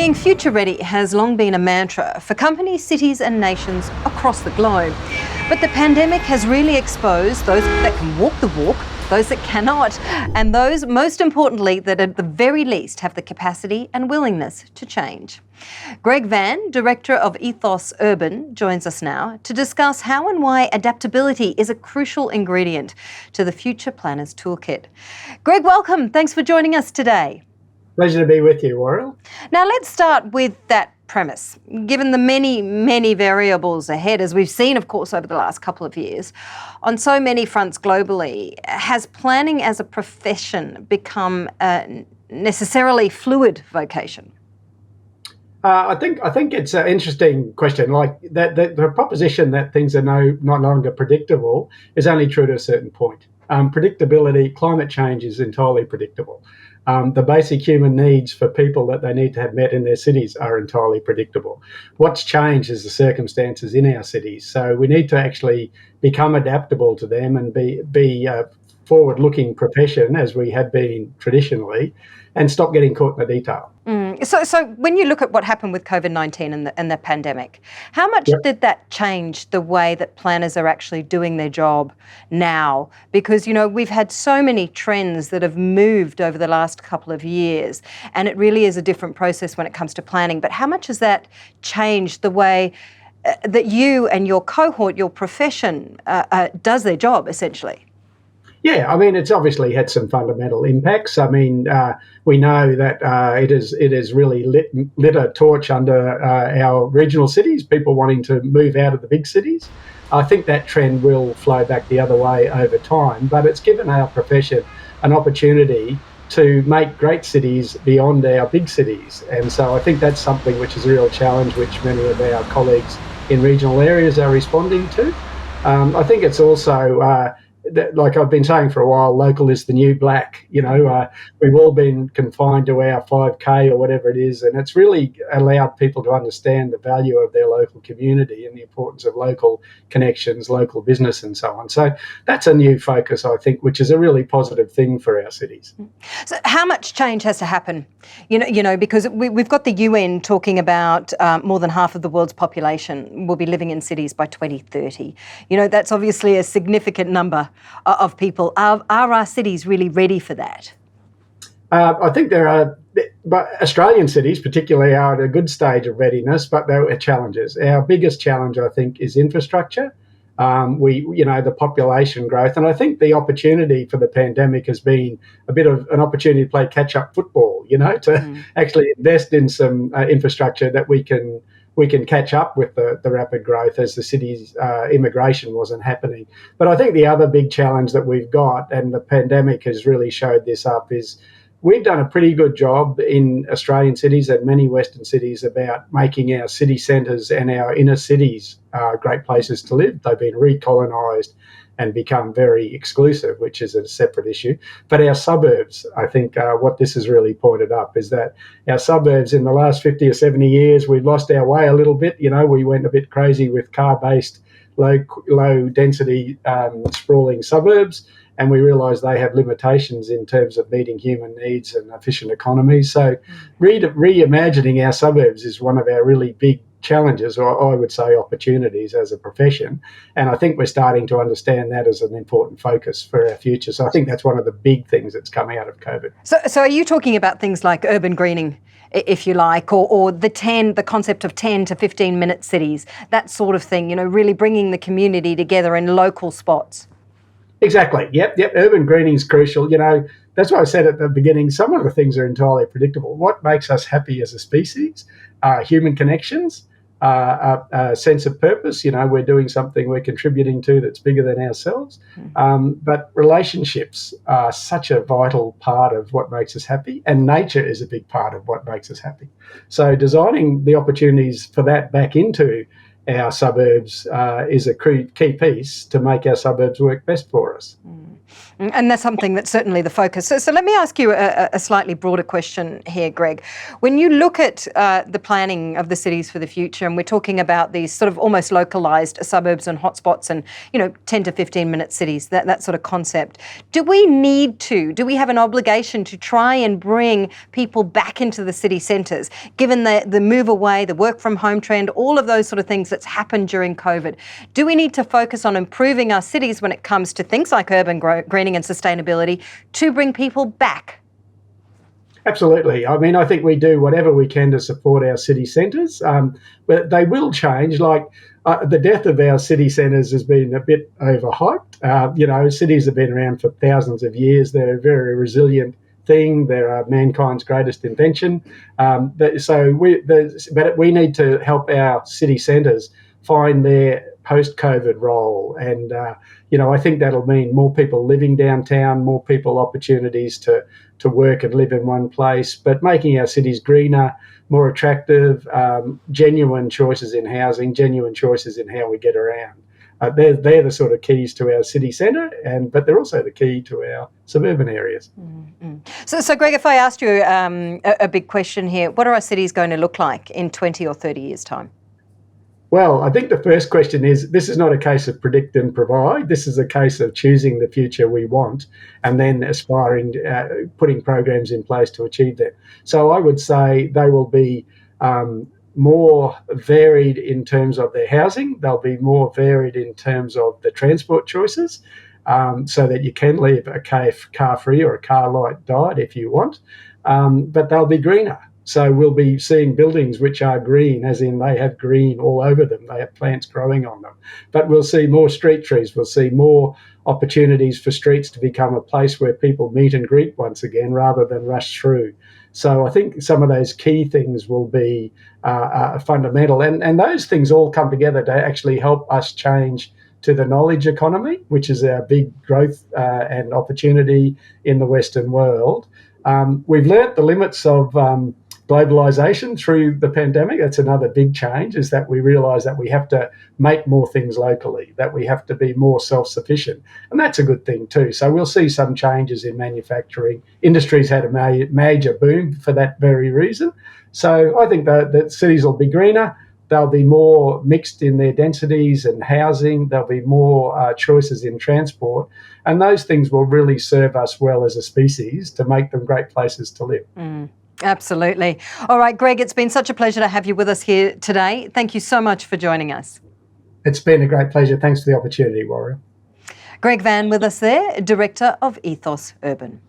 Being future ready has long been a mantra for companies, cities and nations across the globe. But the pandemic has really exposed those that can walk the walk, those that cannot, and those, most importantly, that at the very least have the capacity and willingness to change. Greg VANN, Director of Ethos Urban, joins us now to discuss how and why adaptability is a crucial ingredient to the Future Planners Toolkit. Greg, welcome. Thanks for joining us today. Pleasure to be with you, Warrell. Now let's start with that premise. Given the many variables ahead, as we've seen, of course, over the last couple of years, on so many fronts globally, has planning as a profession become a necessarily fluid vocation? I think it's an interesting question. Like the proposition that things are no longer predictable is only true to a certain point. Predictability, climate change is entirely predictable. The basic human needs for people that they need to have met in their cities are entirely predictable. What's changed is the circumstances in our cities. So we need to actually become adaptable to them and be a forward-looking profession, as we have been traditionally, and stop getting caught in the detail. So when you look at what happened with COVID-19 and the pandemic, how much did that change the way that planners are actually doing their job now? Because, you know, we've had so many trends that have moved over the last couple of years, and it really is a different process when it comes to planning. But how much has that changed the way that you and your cohort, your profession, does their job, essentially? Yeah, I mean, it's obviously had some fundamental impacts. I mean, we know that it has really lit a torch under our regional cities, people wanting to move out of the big cities. I think that trend will flow back the other way over time, but it's given our profession an opportunity to make great cities beyond our big cities. And so I think that's something which is a real challenge, which many of our colleagues in regional areas are responding to. I think it's also... like I've been saying for a while, local is the new black. You know, we've all been confined to our 5K or whatever it is, and it's really allowed people to understand the value of their local community and the importance of local connections, local business and so on. So that's a new focus, I think, which is a really positive thing for our cities. So how much change has to happen? You know, because we've got the UN talking about more than half of the world's population will be living in cities by 2030. You know, that's obviously a significant number of people. Are our cities really ready for that? I think there are, but Australian cities particularly are at a good stage of readiness, but there are challenges. Our biggest challenge, I think, is infrastructure. The population growth, and I think the opportunity for the pandemic has been a bit of an opportunity to play catch-up football, you know, to actually invest in some infrastructure that we can catch up with the rapid growth as the city's immigration wasn't happening. But I think the other big challenge that we've got, and the pandemic has really showed this up, is we've done a pretty good job in Australian cities and many Western cities about making our city centres and our inner cities great places to live. They've been recolonised and become very exclusive, which is a separate issue. But our suburbs, I think what this has really pointed up is that our suburbs in the last 50 or 70 years, we've lost our way a little bit. You know, we went a bit crazy with car-based, low-density, sprawling suburbs, and we realise they have limitations in terms of meeting human needs and efficient economies. So reimagining our suburbs is one of our really big challenges, or I would say opportunities as a profession. And I think we're starting to understand that as an important focus for our future. So I think that's one of the big things that's come out of COVID. So are you talking about things like urban greening, if you like, or the concept of 10 to 15-minute cities, that sort of thing, you know, really bringing the community together in local spots? Exactly. Yep. Urban greening is crucial. You know, that's why I said at the beginning, some of the things are entirely predictable. What makes us happy as a species are human connections, a sense of purpose. You know, we're doing something we're contributing to that's bigger than ourselves. But relationships are such a vital part of what makes us happy, and nature is a big part of what makes us happy. So designing the opportunities for that back into our suburbs is a key piece to make our suburbs work best for us. And that's something that's certainly the focus. So let me ask you a slightly broader question here, Greg. When you look at the planning of the cities for the future, and we're talking about these sort of almost localised suburbs and hotspots and, 10 to 15-minute cities, that sort of concept, do we have an obligation to try and bring people back into the city centres, given the move away, the work from home trend, all of those sort of things that's happened during COVID? Do we need to focus on improving our cities when it comes to things like urban greening and sustainability to bring people back? Absolutely. I mean, I think we do whatever we can to support our city centres, but they will change. Like the death of our city centres has been a bit overhyped. Cities have been around for thousands of years. They're a very resilient thing. They're mankind's greatest invention. But we need to help our city centres find their post-COVID role. And, I think that'll mean more people living downtown, more people opportunities to work and live in one place, but making our cities greener, more attractive, genuine choices in housing, genuine choices in how we get around. They're the sort of keys to our city centre, but they're also the key to our suburban areas. Mm-hmm. So Greg, if I asked you a big question here, what are our cities going to look like in 20 or 30 years' time? Well, I think the first question is, this is not a case of predict and provide. This is a case of choosing the future we want and then aspiring, putting programs in place to achieve that. So I would say they will be more varied in terms of their housing. They'll be more varied in terms of the transport choices, so that you can live a car-free or a car-light diet if you want, but they'll be greener. So we'll be seeing buildings which are green, as in they have green all over them. They have plants growing on them. But we'll see more street trees. We'll see more opportunities for streets to become a place where people meet and greet once again rather than rush through. So I think some of those key things will be fundamental. And those things all come together to actually help us change to the knowledge economy, which is our big growth and opportunity in the Western world. We've learnt the limits of globalisation through the pandemic. That's another big change, is that we realise that we have to make more things locally, that we have to be more self-sufficient. And that's a good thing too. So we'll see some changes in manufacturing. Industry's had a major boom for that very reason. So I think that cities will be greener. They'll be more mixed in their densities and housing. There'll be more choices in transport. And those things will really serve us well as a species to make them great places to live. Absolutely. All right, Greg, it's been such a pleasure to have you with us here today. Thank you so much for joining us. It's been a great pleasure. Thanks for the opportunity, Warrior. Greg VANN with us there, Director of Ethos Urban.